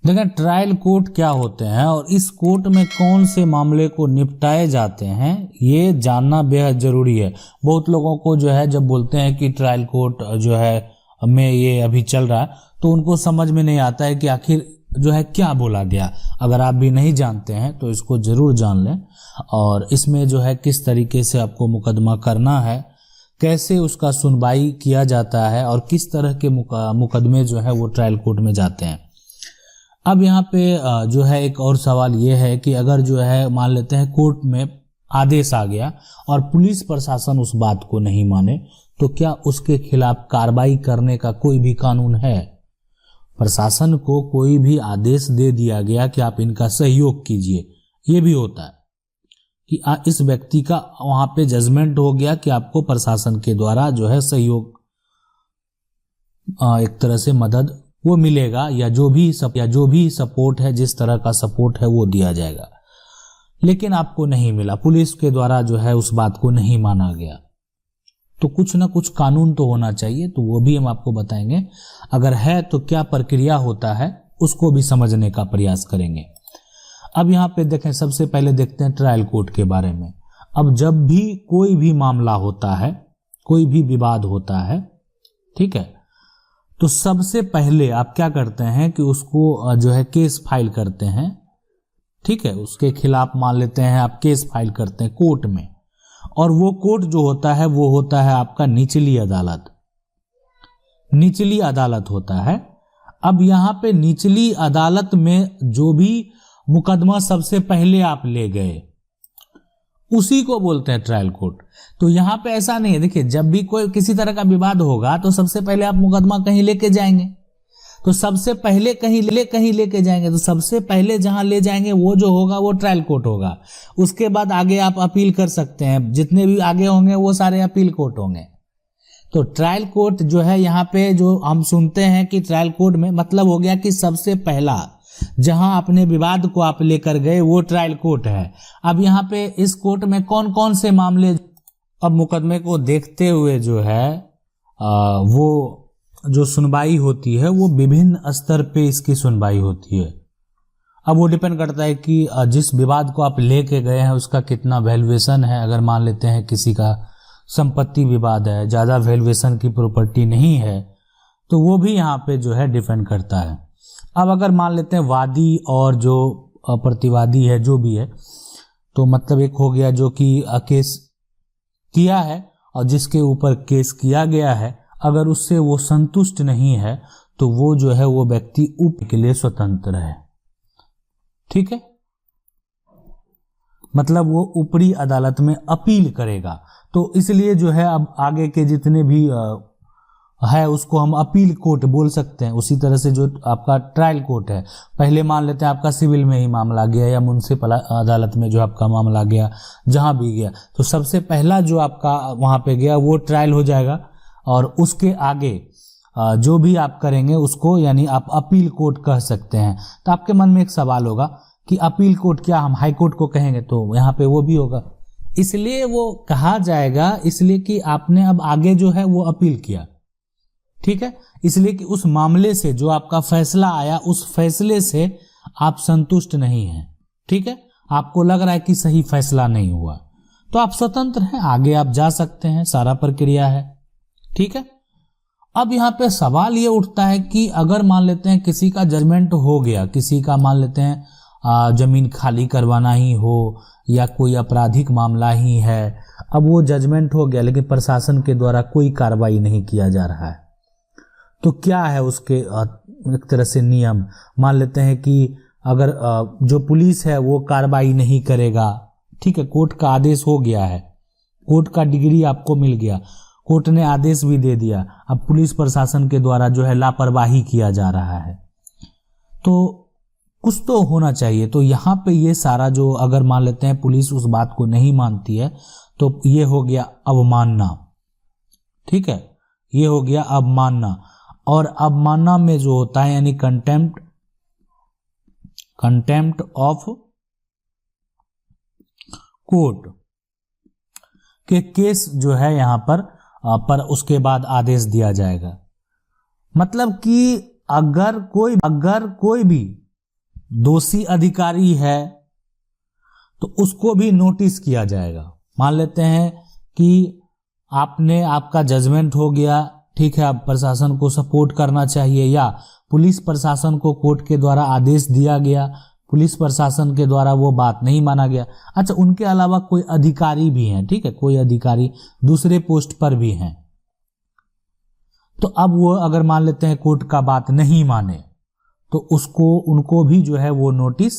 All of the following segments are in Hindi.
देखें ट्रायल कोर्ट क्या होते हैं और इस कोर्ट में कौन से मामले को निपटाए जाते हैं ये जानना बेहद जरूरी है। बहुत लोगों को जो है जब बोलते हैं कि ट्रायल कोर्ट जो है में ये अभी चल रहा है तो उनको समझ में नहीं आता है कि आखिर जो है क्या बोला गया। अगर आप भी नहीं जानते हैं तो इसको जरूर जान लें और इसमें जो है किस तरीके से आपको मुकदमा करना है, कैसे उसका सुनवाई किया जाता है और किस तरह के मुकदमे जो है वो ट्रायल कोर्ट में जाते हैं। अब यहाँ पे जो है एक और सवाल ये है कि अगर जो है मान लेते हैं कोर्ट में आदेश आ गया और पुलिस प्रशासन उस बात को नहीं माने तो क्या उसके खिलाफ कार्रवाई करने का कोई भी कानून है? प्रशासन को कोई भी आदेश दे दिया गया कि आप इनका सहयोग कीजिए, ये भी होता है कि इस व्यक्ति का वहां पे जजमेंट हो गया कि आपको प्रशासन के द्वारा जो है सहयोग एक तरह से मदद वो मिलेगा या जो भी सपोर्ट है, जिस तरह का सपोर्ट है वो दिया जाएगा, लेकिन आपको नहीं मिला, पुलिस के द्वारा जो है उस बात को नहीं माना गया। तो कुछ ना कुछ कानून तो होना चाहिए, तो वो भी हम आपको बताएंगे। अगर है तो क्या प्रक्रिया होता है उसको भी समझने का प्रयास करेंगे। अब यहाँ पे देखें, सबसे पहले देखते हैं ट्रायल कोर्ट के बारे में। अब जब भी कोई भी मामला होता है, कोई भी विवाद होता है, ठीक है, तो सबसे पहले आप क्या करते हैं कि उसको जो है केस फाइल करते हैं, ठीक है, उसके खिलाफ मान लेते हैं आप केस फाइल करते हैं कोर्ट में, और वो कोर्ट जो होता है वो होता है आपका निचली अदालत। निचली अदालत होता है। अब यहाँ पे निचली अदालत में जो भी मुकदमा सबसे पहले आप ले गए उसी को बोलते हैं ट्रायल कोर्ट। तो यहाँ पे ऐसा नहीं है, देखिए जब भी कोई किसी तरह का विवाद होगा तो सबसे पहले आप मुकदमा कहीं लेके जाएंगे, तो सबसे पहले कहीं लेके जाएंगे, तो सबसे पहले जहां ले जाएंगे वो जो होगा वो ट्रायल कोर्ट होगा। उसके बाद आगे आप अपील कर सकते हैं, जितने भी आगे होंगे वो सारे अपील कोर्ट होंगे। तो ट्रायल कोर्ट जो है यहाँ पे जो हम सुनते हैं कि ट्रायल कोर्ट में मतलब हो गया कि सबसे पहला जहां अपने विवाद को आप लेकर गए वो ट्रायल कोर्ट है। अब यहाँ पे इस कोर्ट में कौन कौन से मामले, अब मुकदमे को देखते हुए जो है वो जो सुनवाई होती है वो विभिन्न स्तर पे इसकी सुनवाई होती है। अब वो डिपेंड करता है कि जिस विवाद को आप लेके गए हैं उसका कितना वैल्यूएशन है। अगर मान लेते हैं किसी का संपत्ति विवाद है, ज्यादा वैल्यूएशन की प्रॉपर्टी नहीं है, तो वो भी यहाँ पे जो है डिपेंड करता है। अब अगर मान लेते हैं वादी और जो प्रतिवादी है जो भी है, तो मतलब एक हो गया जो कि केस किया है और जिसके ऊपर केस किया गया है, अगर उससे वो संतुष्ट नहीं है तो वो जो है वो व्यक्ति उपील के लिए स्वतंत्र है, ठीक है, मतलब वो ऊपरी अदालत में अपील करेगा। तो इसलिए जो है अब आगे के जितने भी है उसको हम अपील कोर्ट बोल सकते हैं। उसी तरह से जो आपका ट्रायल कोर्ट है, पहले मान लेते हैं आपका सिविल में ही मामला गया या म्युनिसिपल अदालत में जो आपका मामला गया, जहां भी गया, तो सबसे पहला जो आपका वहां पे गया वो ट्रायल हो जाएगा और उसके आगे जो भी आप करेंगे उसको यानी आप अपील कोर्ट कह सकते हैं। तो आपके मन में एक सवाल होगा कि अपील कोर्ट क्या हम हाई कोर्ट को कहेंगे? तो यहाँ पे वो भी होगा, इसलिए वो कहा जाएगा इसलिए कि आपने अब आगे जो है वो अपील किया, ठीक है, इसलिए कि उस मामले से जो आपका फैसला आया उस फैसले से आप संतुष्ट नहीं हैं, ठीक है, आपको लग रहा है कि सही फैसला नहीं हुआ, तो आप स्वतंत्र हैं, आगे आप जा सकते हैं, सारा प्रक्रिया है, ठीक है। अब यहाँ पे सवाल ये उठता है कि अगर मान लेते हैं किसी का जजमेंट हो गया, किसी का मान लेते हैं जमीन खाली करवाना ही हो या कोई आपराधिक मामला ही है, अब वो जजमेंट हो गया लेकिन प्रशासन के द्वारा कोई कार्रवाई नहीं किया जा रहा है, तो क्या है उसके एक तरह से नियम। मान लेते हैं कि अगर जो पुलिस है वो कार्रवाई नहीं करेगा, ठीक है, कोर्ट का आदेश हो गया है, कोर्ट का डिग्री आपको मिल गया, कोर्ट ने आदेश भी दे दिया, अब पुलिस प्रशासन के द्वारा जो है लापरवाही किया जा रहा है, तो कुछ तो होना चाहिए। तो यहाँ पे ये सारा जो अगर मान लेते हैं पुलिस उस बात को नहीं मानती है तो ये हो गया अवमानना, ठीक है, ये हो गया अवमानना। और अवमानना में जो होता है यानी कंटेम्प्ट ऑफ कोर्ट के केस जो है यहाँ पर उसके बाद आदेश दिया जाएगा। मतलब कि अगर कोई भी दोषी अधिकारी है तो उसको भी नोटिस किया जाएगा। मान लेते हैं कि आपका जजमेंट हो गया, ठीक है, अब प्रशासन को सपोर्ट करना चाहिए, या पुलिस प्रशासन को कोर्ट के द्वारा आदेश दिया गया, पुलिस प्रशासन के द्वारा वो बात नहीं माना गया। अच्छा, उनके अलावा कोई अधिकारी भी हैं, ठीक है, कोई अधिकारी दूसरे पोस्ट पर भी हैं, तो अब वो अगर मान लेते हैं कोर्ट का बात नहीं माने तो उनको भी जो है वो नोटिस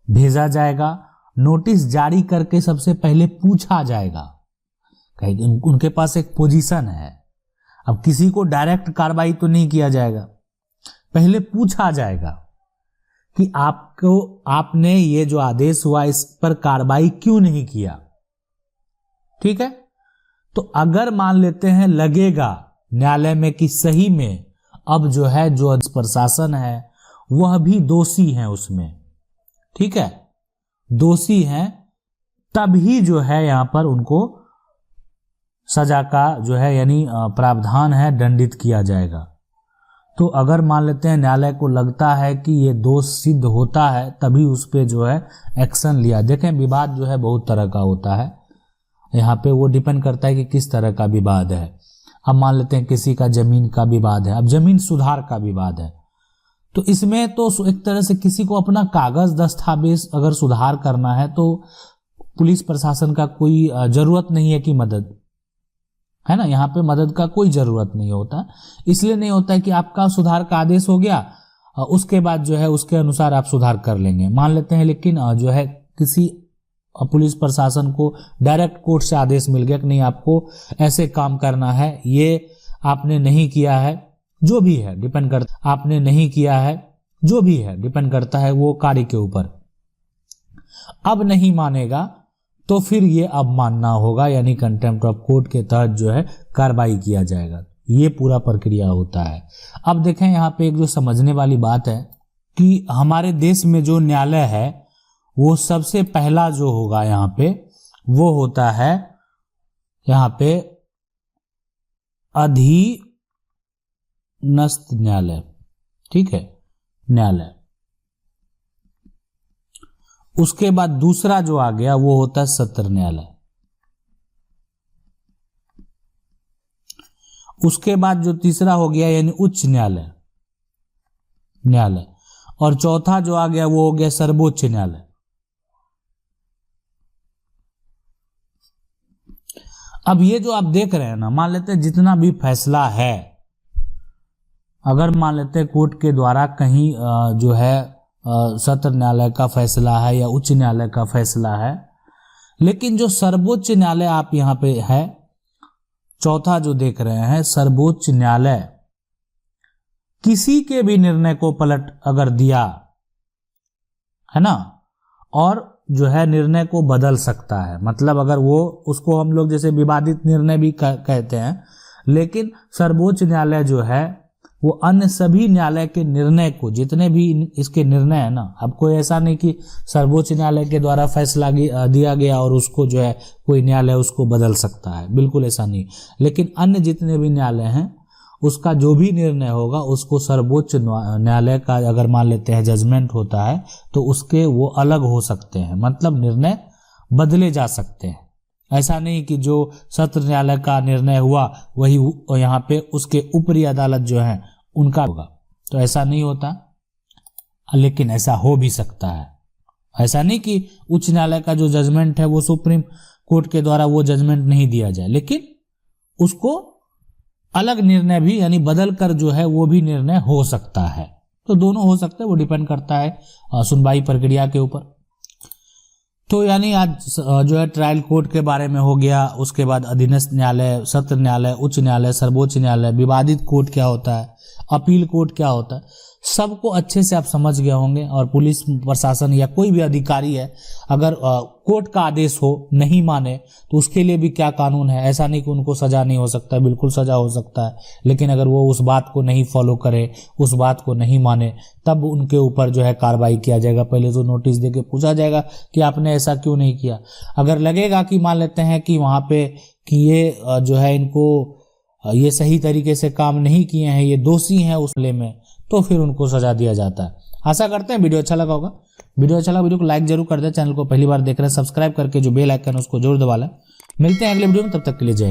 भेजा जाएगा। नोटिस जारी करके सबसे पहले पूछा जाएगा, कहीं उनके पास एक पोजीशन है। अब किसी को डायरेक्ट कार्रवाई तो नहीं किया जाएगा, पहले पूछा जाएगा कि आपने ये जो आदेश हुआ इस पर कार्रवाई क्यों नहीं किया, ठीक है। तो अगर मान लेते हैं लगेगा न्यायालय में कि सही में अब जो है जो प्रशासन है वह भी दोषी है उसमें, ठीक है, दोषी हैं, तभी जो है यहां पर उनको सजा का जो है यानी प्रावधान है दंडित किया जाएगा। तो अगर मान लेते हैं न्यायालय को लगता है कि ये दोष सिद्ध होता है तभी उस पे जो है एक्शन लिया। देखें, विवाद जो है बहुत तरह का होता है, यहाँ पे वो डिपेंड करता है कि किस तरह का विवाद है। अब मान लेते हैं किसी का जमीन का विवाद है, अब जमीन सुधार का विवाद है, तो इसमें तो एक तरह से किसी को अपना कागज दस्तावेज अगर सुधार करना है तो पुलिस प्रशासन का कोई जरूरत नहीं है कि मदद, है ना, यहाँ पे मदद का कोई जरूरत नहीं होता। इसलिए नहीं होता है कि आपका सुधार का आदेश हो गया उसके बाद जो है उसके अनुसार आप सुधार कर लेंगे, मान लेते हैं। लेकिन जो है किसी पुलिस प्रशासन को डायरेक्ट कोर्ट से आदेश मिल गया कि नहीं आपको ऐसे काम करना है, ये आपने नहीं किया है, जो भी है डिपेंड करता, आपने नहीं किया है, जो भी है डिपेंड करता है वो कार्य के ऊपर। अब नहीं मानेगा तो फिर ये अब मानना होगा, यानी कंटेम्प्ट ऑफ कोर्ट के तहत जो है कार्रवाई किया जाएगा। ये पूरा प्रक्रिया होता है। अब देखें यहाँ पे एक जो समझने वाली बात है कि हमारे देश में जो न्यायालय है वो सबसे पहला जो होगा यहाँ पे वो होता है यहाँ पे अधीनस्थ न्यायालय, ठीक है, न्यायालय। उसके बाद दूसरा जो आ गया वो होता है सत्र न्यायालय। उसके बाद जो तीसरा हो गया यानी उच्च न्यायालय, और चौथा जो आ गया वो हो गया सर्वोच्च न्यायालय। अब ये जो आप देख रहे हैं ना, मान लेते हैं जितना भी फैसला है, अगर मान लेते हैं कोर्ट के द्वारा कहीं जो है सत्र न्यायालय का फैसला है या उच्च न्यायालय का फैसला है, लेकिन जो सर्वोच्च न्यायालय आप यहाँ पे है चौथा जो देख रहे हैं सर्वोच्च न्यायालय, किसी के भी निर्णय को पलट अगर दिया है ना, और जो है निर्णय को बदल सकता है, मतलब अगर वो उसको हम लोग जैसे विवादित निर्णय भी कहते हैं, लेकिन सर्वोच्च न्यायालय जो है वो अन्य सभी न्यायालय के निर्णय को, जितने भी इसके निर्णय है ना, अब कोई ऐसा नहीं कि सर्वोच्च न्यायालय के द्वारा फैसला दिया गया और उसको जो है कोई न्यायालय उसको बदल सकता है, बिल्कुल ऐसा नहीं। लेकिन अन्य जितने भी न्यायालय हैं उसका जो भी निर्णय होगा उसको सर्वोच्च न्यायालय का अगर मान लेते हैं जजमेंट होता है तो उसके वो अलग हो सकते हैं, मतलब निर्णय बदले जा सकते हैं। ऐसा नहीं कि जो सत्र न्यायालय का निर्णय हुआ वही यहाँ पे उसके ऊपरी अदालत जो है उनका होगा, तो ऐसा नहीं होता। लेकिन ऐसा हो भी सकता है, ऐसा नहीं कि उच्च न्यायालय का जो जजमेंट है वो सुप्रीम कोर्ट के द्वारा वो जजमेंट नहीं दिया जाए, लेकिन उसको अलग निर्णय भी यानी बदल कर जो है वो भी निर्णय हो सकता है। तो दोनों हो सकते हैं, वो डिपेंड करता है सुनवाई प्रक्रिया के ऊपर। तो यानी आज जो है ट्रायल कोर्ट के बारे में हो गया, उसके बाद अधीनस्थ न्यायालय, सत्र न्यायालय, उच्च न्यायालय, सर्वोच्च न्यायालय, विवादित कोर्ट क्या होता है, अपील कोर्ट क्या होता है, सबको अच्छे से आप समझ गए होंगे। और पुलिस प्रशासन या कोई भी अधिकारी है अगर कोर्ट का आदेश हो नहीं माने तो उसके लिए भी क्या कानून है, ऐसा नहीं कि उनको सजा नहीं हो सकता, बिल्कुल सजा हो सकता है। लेकिन अगर वो उस बात को नहीं फॉलो करे, उस बात को नहीं माने, तब उनके ऊपर जो है कार्रवाई किया जाएगा। पहले तो नोटिस देके पूछा जाएगा कि आपने ऐसा क्यों नहीं किया। अगर लगेगा कि मान लेते हैं कि वहाँ पे कि ये जो है इनको ये सही तरीके से काम नहीं किए हैं, ये दोषी हैं उस मामले में, तो फिर उनको सजा दिया जाता है। आशा करते हैं वीडियो अच्छा लगा होगा। वीडियो अच्छा लगा वीडियो को लाइक जरूर कर दें। चैनल को पहली बार देख रहे हैं सब्सक्राइब करके जो बेल आइकन है उसको जरूर दबा लें। मिलते हैं अगले वीडियो में, तब तक के लिए जय हिंद।